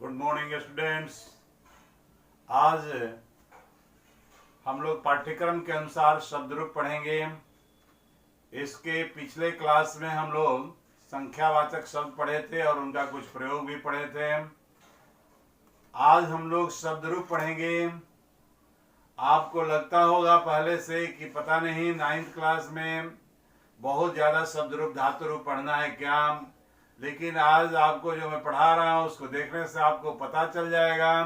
Good morning students. आज हम लोग पाठ्यक्रम के अनुसार शब्द रूप पढ़ेंगे। इसके पिछले क्लास में हम लोग संख्यावाचक शब्द पढ़े थे और उनका कुछ प्रयोग भी पढ़े थे। आज हम लोग शब्द रूप पढ़ेंगे। आपको लगता होगा पहले से कि पता नहीं 9th क्लास में बहुत ज़्यादा शब्द रूप धातु रूप पढ़ना है क्या, लेकिन आज आपको जो मैं पढ़ा रहा हूँ उसको देखने से आपको पता चल जाएगा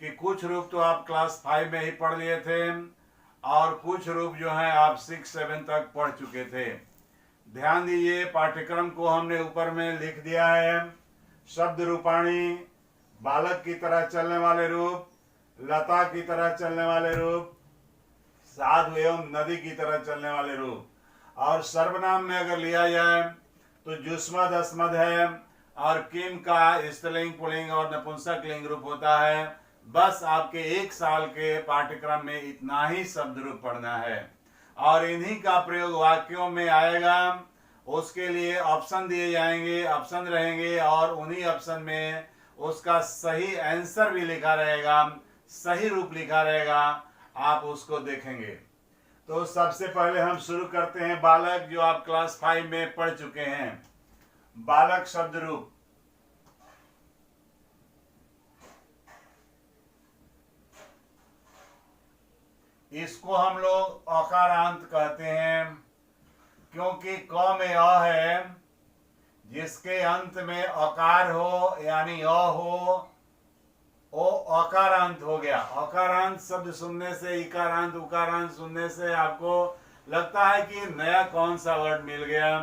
कि कुछ रूप तो आप क्लास 5 में ही पढ़ लिए थे और कुछ रूप जो है आप 6-7 तक पढ़ चुके थे। ध्यान दीजिए, पाठ्यक्रम को हमने ऊपर में लिख दिया है। शब्द रूपाणी, बालक की तरह चलने वाले रूप, लता की तरह चलने वाले रूप, साधु एवं नदी की तरह चलने वाले रूप। और सर्वनाम में अगर लिया जाए तो जुस्मद अस्मद है और किम का स्त्रीलिंग पुल्लिंग और नपुंसक लिंग रूप होता है। बस आपके 1 साल के पाठ्यक्रम में इतना ही शब्द रूप पढ़ना है और इन्हीं का प्रयोग वाक्यों में आएगा। उसके लिए ऑप्शन दिए जाएंगे, ऑप्शन रहेंगे और उन्हीं ऑप्शन में उसका सही आंसर भी लिखा रहेगा, सही रूप लिखा रहेगा। आप उसको देखेंगे। तो सबसे पहले हम शुरू करते हैं बालक, जो आप क्लास 5 में पढ़ चुके हैं। बालक शब्द रूप। इसको हम लोग अकारांत कहते हैं क्योंकि क में अ है, जिसके अंत में अकार हो यानी अ हो वो अकारांत हो गया। अकारांत शब्द सुनने से, इकारांत उकारांत सुनने से आपको लगता है कि नया कौन सा वर्ड मिल गया।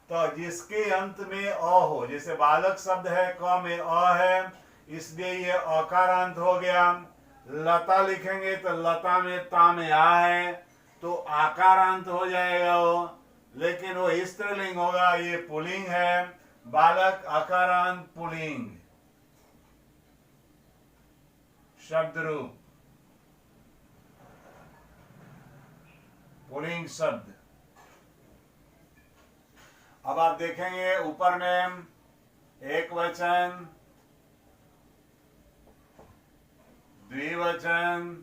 तो जिसके अंत में अ हो, जैसे बालक शब्द है क में अ है, इसलिए ये अकारांत हो गया। लता लिखेंगे तो लता में ता में आ है तो आकारांत हो जाएगा वो, लेकिन वो स्त्रीलिंग होगा, ये पुल्लिंग है। बालक अकारांत पुल्लिंग शब्द रूप, पुल्लिंग शब्द। अब आप देखेंगे ऊपर में एक वचन, द्विवचन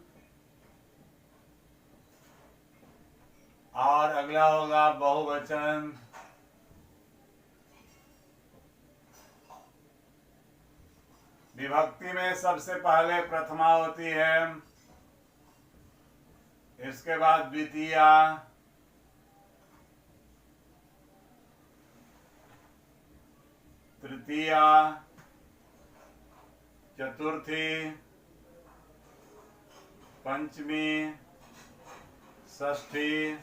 और अगला होगा बहुवचन। विभक्ति में सबसे पहले प्रथमा होती है, इसके बाद द्वितीया, तृतीया, चतुर्थी, पंचमी, षष्ठी,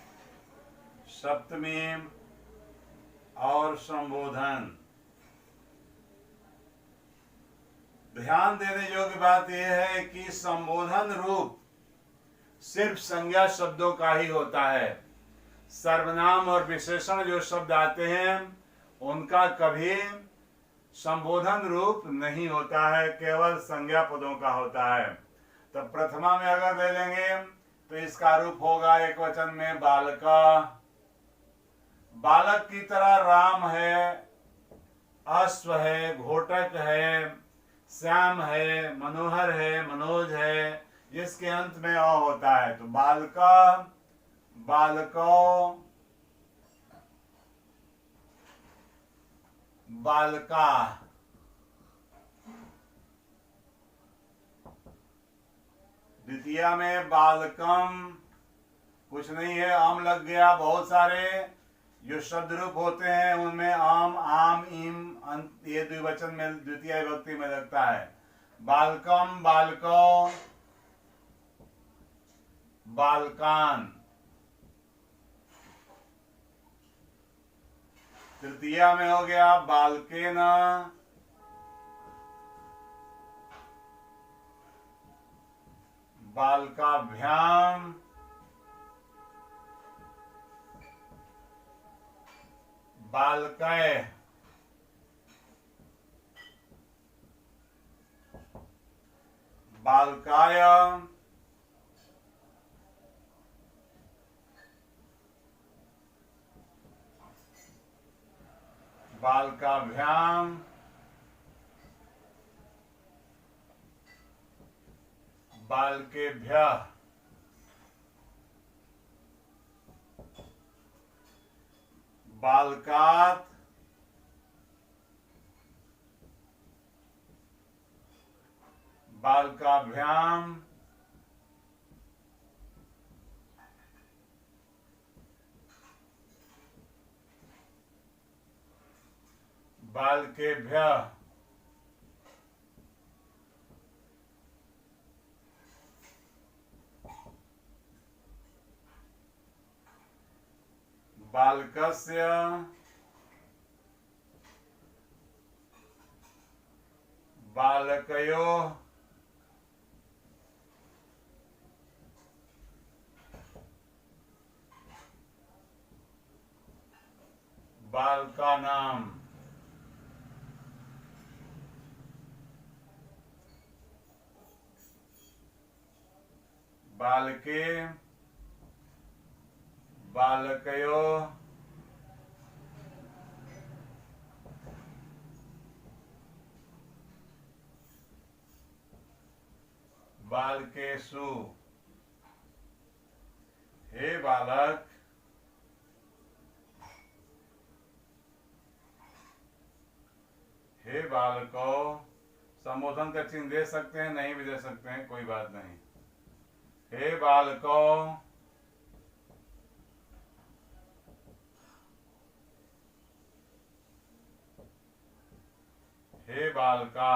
सप्तमी और संबोधन। ध्यान देने योग्य बात यह है कि संबोधन रूप सिर्फ संज्ञा शब्दों का ही होता है। सर्वनाम और विशेषण जो शब्द आते हैं उनका कभी संबोधन रूप नहीं होता है, केवल संज्ञा पदों का होता है। तो प्रथमा में अगर ले लेंगे तो इसका रूप होगा एक वचन में बालका। बालक की तरह राम है, अश्व है, घोटक है, श्याम है, मनोहर है, मनोज है, जिसके अंत में अ होता है। तो बालका, बालको, बालका। द्वितीया में बालकम, कुछ नहीं है, आम लग गया। बहुत सारे जो शब्द रूप होते हैं उनमें आम, आम, इम ये द्विवचन में द्वितीय विभक्ति में लगता है। बालकम, बालको, बालकान। तृतीया में हो गया बालकेना, बालकाभ्याम, बालकय, बालकाय, बालकाभ्याम, बालकेभ्यः बालकात् बालकाभ्याम बालकेभ्यः बालकस्य बालकयोः बालकानां बालके बालकयोः बालकेषु। हे बालक, हे बालकों, संबोधन का चिन्ह दे सकते हैं, नहीं भी दे सकते हैं, कोई बात नहीं। हे बालकों, हे बालका।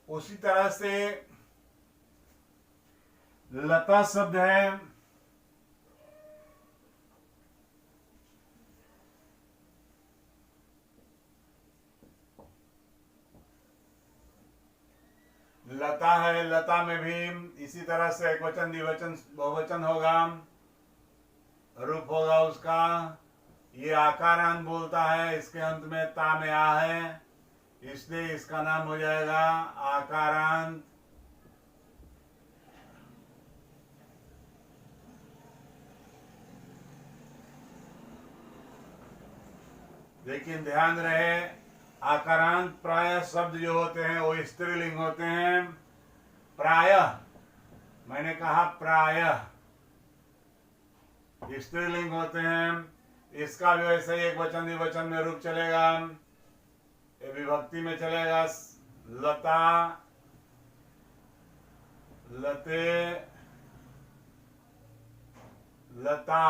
उसी तरह से लता शब्द है, लता है, लता में भी इसी तरह से एक वचन द्विवचन बहुवचन होगा, रूप होगा उसका। ये आकारांत बोलता है, इसके अंत में ता में आ है, इसलिए इसका नाम हो जाएगा आकारांत। लेकिन ध्यान रहे, आकारांत प्रायः शब्द जो होते हैं वो स्त्रीलिंग होते हैं। प्रायः, मैंने कहा प्रायः स्त्रीलिंग होते हैं। इसका भी वैसे ही एक वचन द्विवचन में रूप चलेगा, विभक्ति में चलेगा। लता, लते, लता,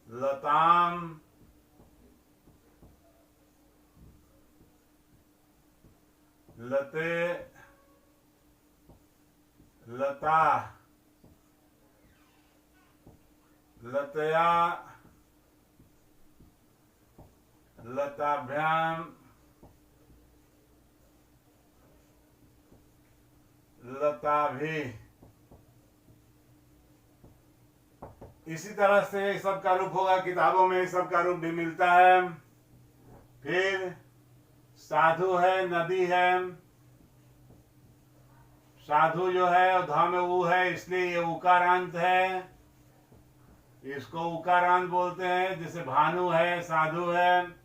लताम, लते, लता, लतया, लताभ्याम, लताभि। इसी तरह से सबका रूप होगा, किताबों में सबका रूप भी मिलता है। फिर साधु है, नदी है। साधु जो है धा में ऊ है, इसलिए ये उकारांत है, इसको उकारांत बोलते हैं। जैसे भानु है, साधु है,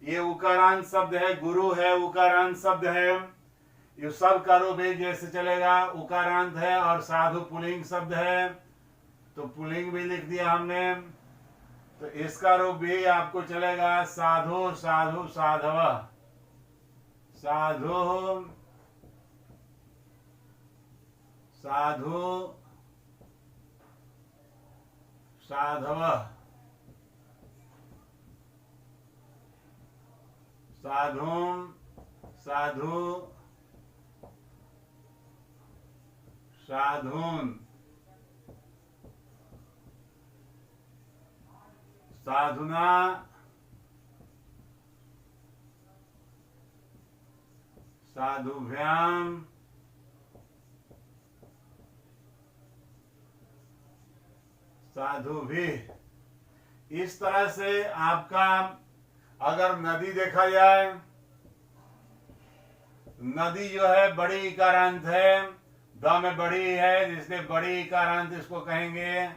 ये उकारांत शब्द है। गुरु है, उकारांत शब्द है। ये सब का रूप एक जैसे चलेगा, उकारांत है। और साधु पुल्लिंग शब्द है, तो पुल्लिंग भी लिख दिया हमने, तो इसका रूप भी आपको चलेगा साधु, साधु, साधव, साधु, साधु, साधव, साधुम, साधु, साधुन, साधुना, साधुभ्याम, साधु भी। इस तरह से आपका अगर नदी देखा जाए, नदी जो है बड़ी इकारांत है, द में बड़ी है, इसलिए बड़ी इकारांत इसको कहेंगे।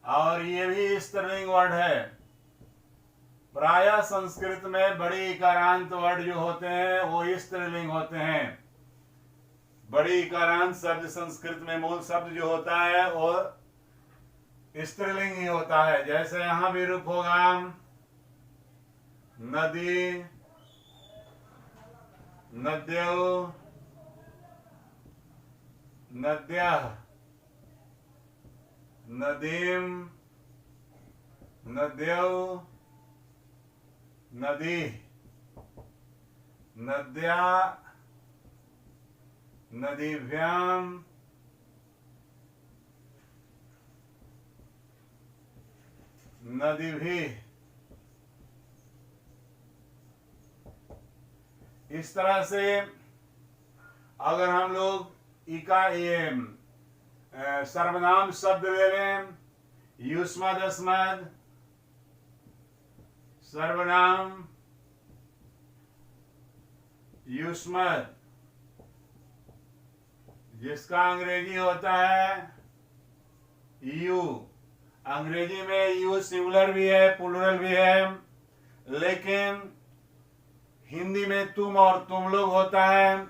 और ये भी स्त्रीलिंग वर्ड है। प्रायः संस्कृत में बड़ी इकारांत वर्ड जो होते हैं वो स्त्रीलिंग होते हैं। बड़ी इकारांत शब्द संस्कृत में मूल शब्द जो होता है वो स्त्रीलिंग ही होता है। जैसे यहां भी रूप होगा नदी, नद्यो, नद्यः, नदीम, नद्यौ, नदी, नद्या, नदीभ्याम, नदीभिः। इस तरह से अगर हम लोग इका ये सर्वनाम शब्द ले लें, युष्मद् अस्मद् सर्वनाम युष्मद्, जिसका अंग्रेजी होता है यू। अंग्रेजी में यू सिंगुलर भी है प्लूरल भी है, लेकिन हिंदी में तुम और तुम लोग होता है।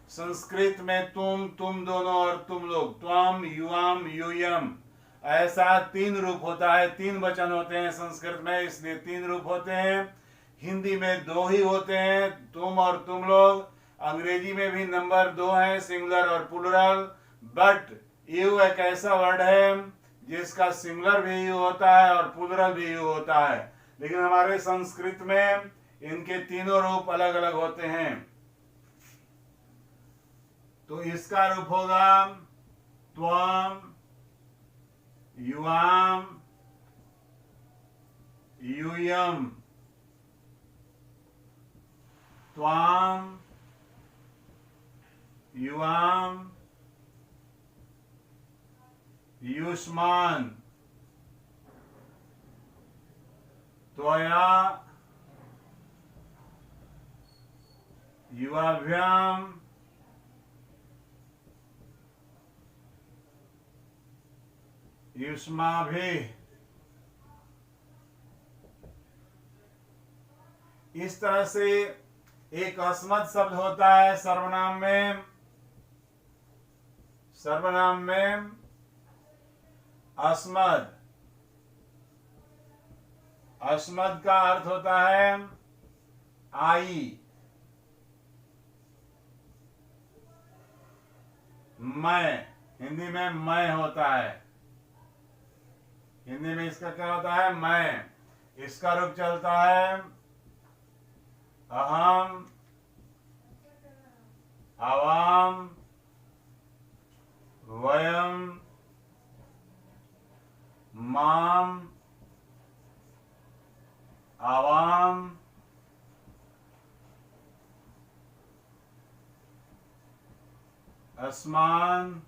संस्कृत में तुम, तुम दोनों और तुम लोग, त्वम, युवाम, यूयम, ऐसा 3 रूप होता है। 3 वचन होते हैं संस्कृत में, इसलिए 3 रूप होते हैं। हिंदी में 2 ही होते हैं, तुम और तुम लोग। अंग्रेजी में भी नंबर 2 है, सिंगुलर और प्लूरल। बट यू एक ऐसा वर्ड है जिसका सिंगुलर भी यू होता है और प्लूरल भी यू होता है, लेकिन हमारे संस्कृत में इनके तीनों रूप अलग अलग होते हैं। तो इसका रूप होगा त्वम, युवाम, यूयम, त्वाम, युवाम, युष्मान, त्वया, युवाभ्याम, युष्माभिः। इस तरह से एक अस्मत् शब्द होता है सर्वनाम में। सर्वनाम में अस्मद्, अस्मद् का अर्थ होता है आई, मैं। हिंदी में मैं होता है, हिंदी में इसका क्या होता है मैं। इसका रूप चलता है अहम, आवाम, वयम, माम, आवाम, अस्मान,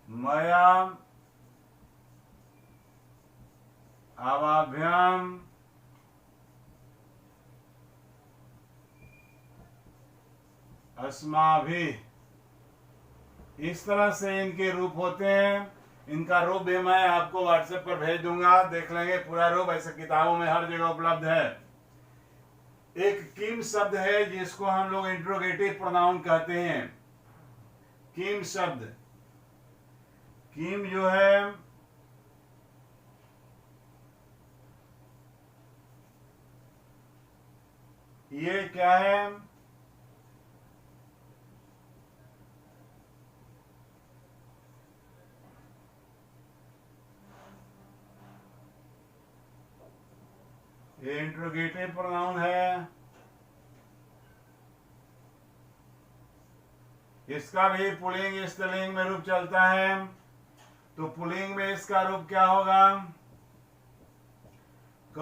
मया, आवाभ्याम, अस्माभिः। इस तरह से इनके रूप होते हैं। इनका रूप भी मैं आपको व्हाट्सएप पर भेज दूंगा, देख लेंगे पूरा रूप। ऐसे किताबों में हर जगह उपलब्ध है। एक किम शब्द है जिसको हम लोग इंट्रोगेटिव प्रोनाउन कहते हैं। किम शब्द, किम जो है ये क्या है, ये इंट्रोगेटिव प्रोनाउन है। इसका भी पुल्लिंग स्त्रीलिंग में रूप चलता है। तो पुल्लिंग में इसका रूप क्या होगा, क,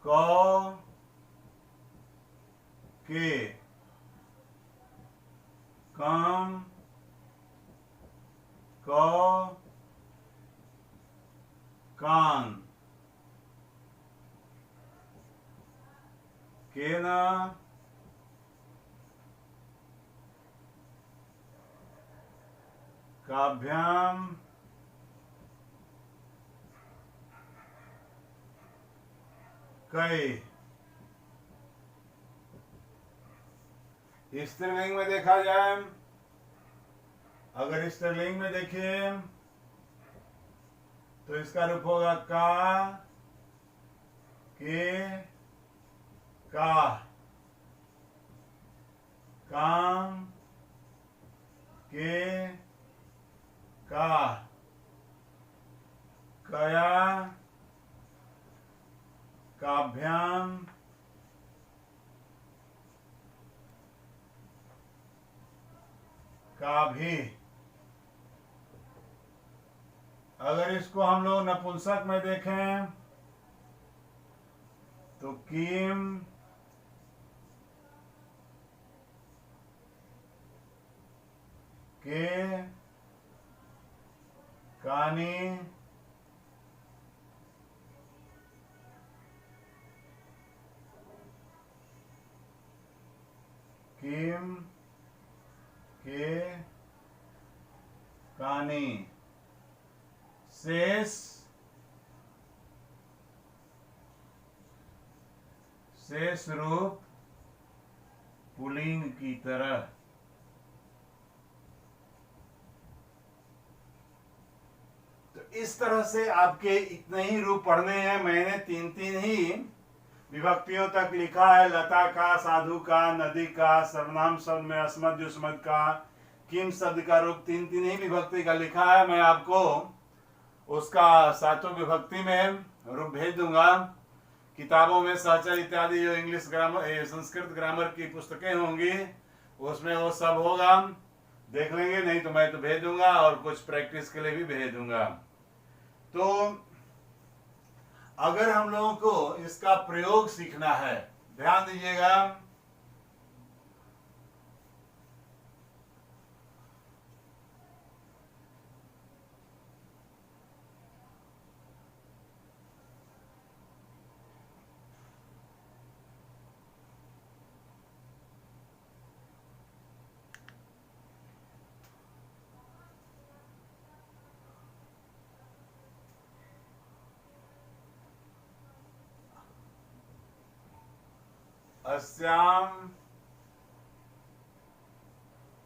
कौ, के, कम, कौ, कान, केना, काभ्याम कई। स्त्रीलिंग में देखा जाए, अगर स्त्रीलिंग में देखिए तो इसका रूप होगा का, के, का, काम, के, का, कया, काभ्याम, का भी। अगर इसको हम लोग नपुंसक में देखें तो किम, के, कानी, किम, के, कानी। शेष, शेष रूप पुल्लिंग की तरह। तो इस तरह से आपके इतने ही रूप पढ़ने हैं। मैंने तीन तीन ही विभक्तियों तक लिखा है। लता का, साधु का, नदी का, सर्वनाम शब्द में अस्मद जुस्मद का, किम शब्द का रूप तीन तीन ही विभक्ति का लिखा है। मैं आपको उसका सातों विभक्ति में रूप भेज दूंगा। किताबों में सहचर इत्यादि जो इंग्लिश ग्रामर, संस्कृत ग्रामर की पुस्तकें होंगी उसमें वो सब होगा, देख लेंगे। नहीं तो मैं तो भेज दूंगा और कुछ प्रैक्टिस के लिए भी भेज दूंगा। तो अगर हम लोगों को इसका प्रयोग सीखना है, ध्यान दीजिएगा। अस्याम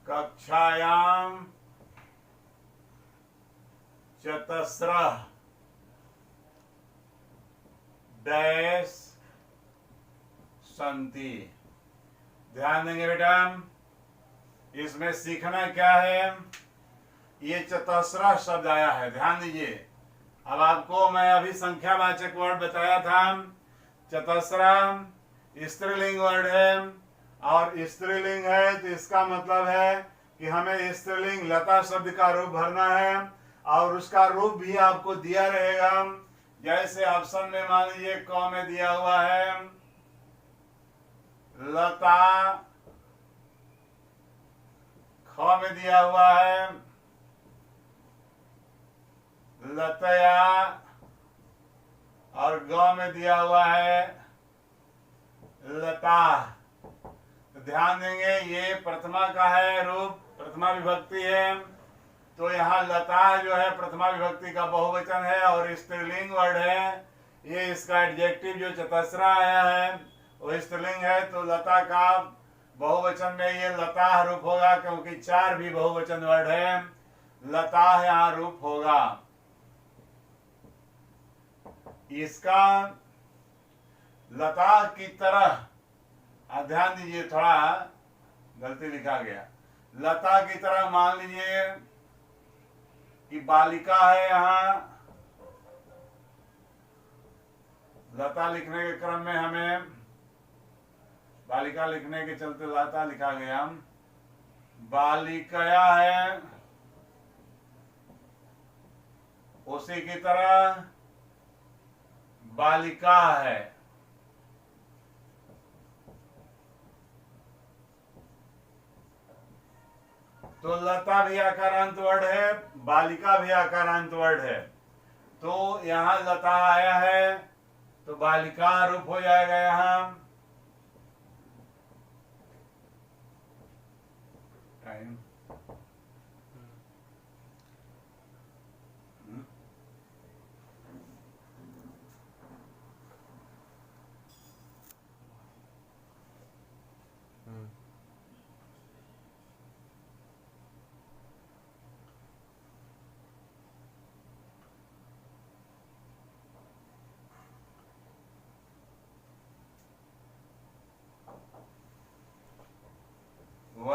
कक्षायाम चतस्रः डैश सन्ति। ध्यान देंगे बेटा, इसमें सीखना क्या है। ये चतस्रः शब्द आया है, ध्यान दीजिए। अब आपको मैं अभी संख्यावाचक वर्ड बताया था। चतस्रः स्त्रीलिंग वर्ड है, और स्त्रीलिंग है तो इसका मतलब है कि हमें स्त्रीलिंग लता शब्द का रूप भरना है, और उसका रूप भी आपको दिया रहेगा। जैसे ऑप्शन में मान लीजिए क में दिया हुआ है लता, ख में दिया हुआ है लतया, और ग में दिया हुआ है लता। तो ध्यान देंगे, ये प्रथमा का है रूप, प्रथमा विभक्ति है। तो यहाँ लता जो है प्रथमा विभक्ति का बहुवचन है और स्त्रीलिंग वर्ड है। ये इसका एडजेक्टिव जो चतस्रः आया है वो स्त्रीलिंग है। तो लता का बहुवचन में ये लता रूप होगा, क्योंकि चार भी बहुवचन वर्ड है। लता यहाँ रूप होगा। इसका लता की तरह, ध्यान दीजिए, थोड़ा गलती लिखा गया। लता की तरह मान लीजिए कि बालिका है। यहाँ लता लिखने के क्रम में हमें बालिका लिखने के चलते लता लिखा गया। बालिकया है, उसी की तरह बालिका है। तो लता भी आकारांत वर्ड है, बालिका भी आकारांत वर्ड है। तो यहाँ लता आया है तो बालिका रूप हो जाएगा। यहाँ टाइम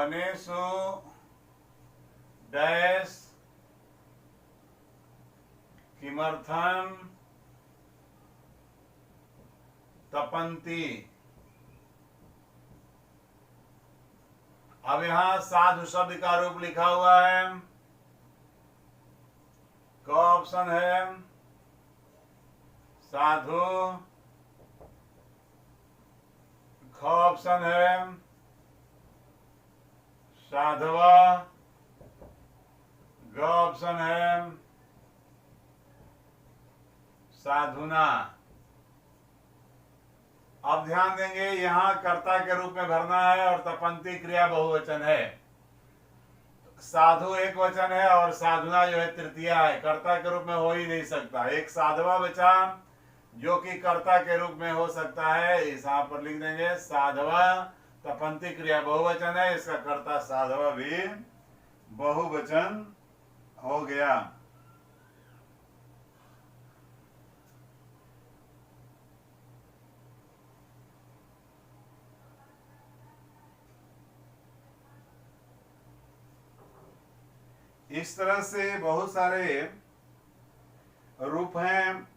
वनेषु डैश किमर्थम तपन्ति। अब यहां साधु शब्द का रूप लिखा हुआ है। क ऑप्शन है साधु, ख ऑप्शन है साधवा, ग ऑप्शन है साधुना। अब ध्यान देंगे, यहां कर्ता के रूप में भरना है और तपंती क्रिया बहुवचन है। साधु एक वचन है और साधुना जो है तृतीया है, कर्ता के रूप में हो ही नहीं सकता। एक साधवा बचा जो कि कर्ता के रूप में हो सकता है, इस यहां पर लिख देंगे साधवा। तपंती क्रिया बहुवचन है, इसका कर्ता साधवा भी बहुवचन हो गया। इस तरह से बहुत सारे रूप हैं।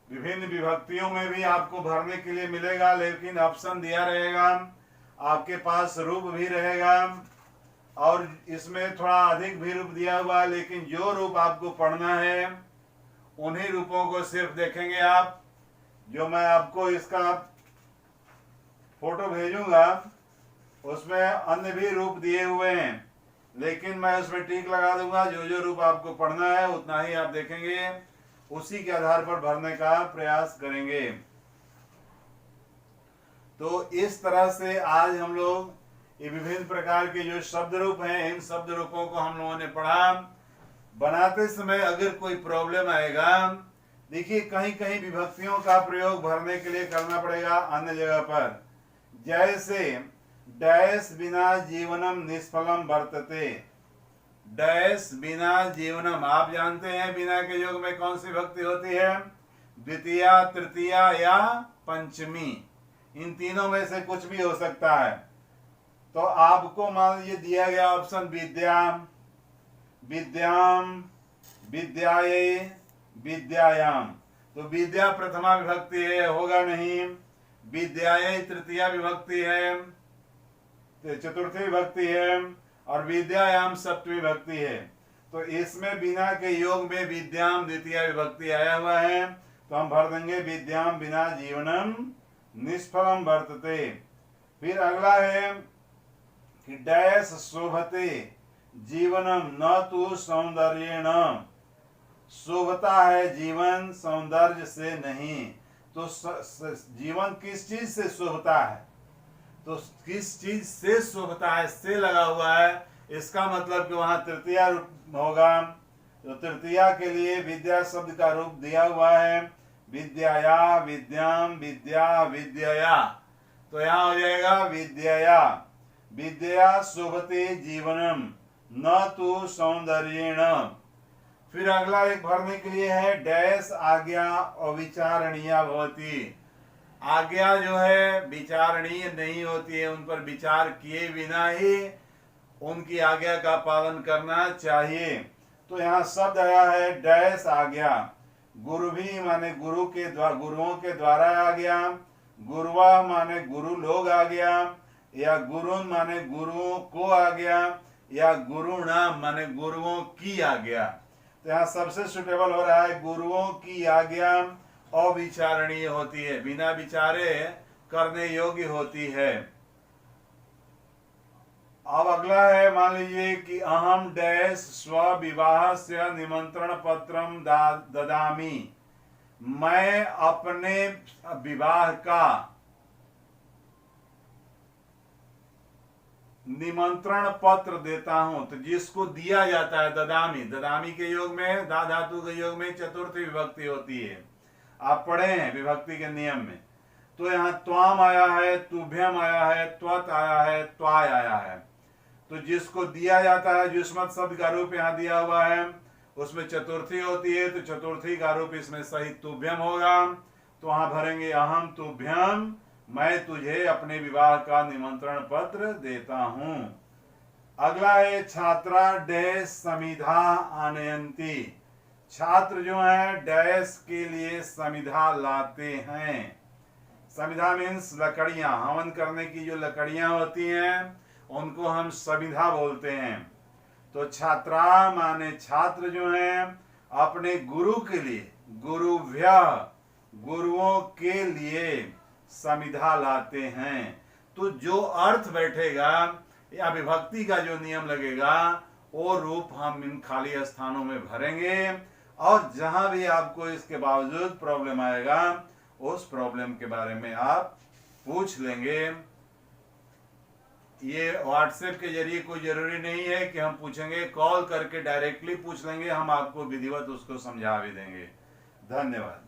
विभिन्न विभक्तियों में भी आपको भरने के लिए मिलेगा, लेकिन ऑप्शन दिया रहेगा, आपके पास रूप भी रहेगा और इसमें थोड़ा अधिक भी रूप दिया हुआ है। लेकिन जो रूप आपको पढ़ना है उन्हीं रूपों को सिर्फ देखेंगे आप। जो मैं आपको इसका फोटो भेजूंगा उसमें अन्य भी रूप दिए हुए हैं, लेकिन मैं उसमें टिक लगा दूंगा। जो जो रूप आपको पढ़ना है उतना ही आप देखेंगे, उसी के आधार पर भरने का प्रयास करेंगे। तो इस तरह से आज हम लोग ये विभिन्न प्रकार के जो शब्द रूप हैं, इन शब्द रूपों को हम लोगों ने पढ़ा। बनाते समय अगर कोई प्रॉब्लम आएगा, देखिए कहीं कहीं विभक्तियों का प्रयोग भरने के लिए करना पड़ेगा अन्य जगह पर। जैसे डैश बिना जीवनम निष्फलम वर्तते। डैश बिना जीवनम, आप जानते हैं बिना के योग में कौन सी विभक्ति होती है? द्वितीया, तृतीया या पंचमी। इन तीनों में से कुछ भी हो सकता है। तो आपको मान लीजिए दिया गया ऑप्शन विद्या, विद्याम, विद्याये, विद्यायाम। तो विद्या प्रथमा विभक्ति है, होगा नहीं। विद्याये तृतीया विभक्ति है, चतुर्थी विभक्ति है, और विद्यायाम सप्तमी विभक्ति है। तो इसमें बिना के योग में विद्याम द्वितीय विभक्ति आया हुआ है, तो हम भर देंगे विद्याम बिना जीवनम निष्फलम वर्तते। फिर अगला है कि डैश शोभते जीवनम न तु सौंदर्येण। शोभता है जीवन सौंदर्य से नहीं। तो जीवन किस चीज से शोभता है? तो किस चीज से शोभता है, से लगा हुआ है, इसका मतलब कि वहां तृतीया रूप होगा। तो तृतीया के लिए विद्या शब्द का रूप दिया हुआ है, विद्याया, विद्याम, विद्या, विद्यया। तो यहाँ हो जाएगा विद्यया। विद्या शोभते जीवनम न तु सौंदर्येण। फिर अगला एक भरने के लिए है डैश आज्ञा अविचारणीया भवति। आज्ञा जो है विचारणीय नहीं होती है, उन पर विचार किए बिना ही उनकी आज्ञा का पालन करना चाहिए। तो यहाँ शब्द आया है डैश आज्ञा। गुरु भी माने गुरु के द्वारा, गुरुओं के द्वारा आज्ञा। गुरुवा माने गुरु लोग आज्ञा, या गुरु माने गुरुओं को आज्ञा, या गुरु नाम माने गुरुओं की आज्ञा। तो यहाँ सबसे सुटेबल हो रहा है गुरुओं की आज्ञा अविचारणीय होती है, बिना विचारे करने योग्य होती है। अब अगला है, मान लीजिए कि अहम डैश स्व विवाह से निमंत्रण पत्रम ददामी। मैं अपने विवाह का निमंत्रण पत्र देता हूं। तो जिसको दिया जाता है, ददामी, ददामी के योग में, दा धातु के योग में चतुर्थी विभक्ति होती है, आप पढ़े हैं विभक्ति के नियम में। तो यहाँ त्वाम आया है, तुभ्यम आया है, त्वत आया है, त्वाय आया है। तो जिसको दिया जाता है, जुष्मत शब्द का रूप यहाँ दिया हुआ है, उसमें चतुर्थी होती है, तो चतुर्थी का रूप इसमें सही तुभ्यम होगा। तो वहां भरेंगे अहम तुभ्यम, मैं तुझे अपने विवाह का निमंत्रण पत्र देता हूं। अगला है छात्रा डैश समिधा आनयंती। छात्र जो है डैश के लिए समिधा लाते हैं। समिधा मीन्स लकड़ियां, हवन करने की जो लकड़ियां होती हैं उनको हम समिधा बोलते हैं। तो छात्रा माने छात्र जो हैं अपने गुरु के लिए, गुरुभ्य गुरुओं के लिए समिधा लाते हैं। तो जो अर्थ बैठेगा या विभक्ति का जो नियम लगेगा वो रूप हम इन खाली स्थानों में भरेंगे, और जहां भी आपको इसके बावजूद प्रॉब्लम आएगा उस प्रॉब्लम के बारे में आप पूछ लेंगे। ये व्हाट्सएप के जरिए कोई जरूरी नहीं है कि हम पूछेंगे, कॉल करके डायरेक्टली पूछ लेंगे, हम आपको विधिवत उसको समझा भी देंगे। धन्यवाद।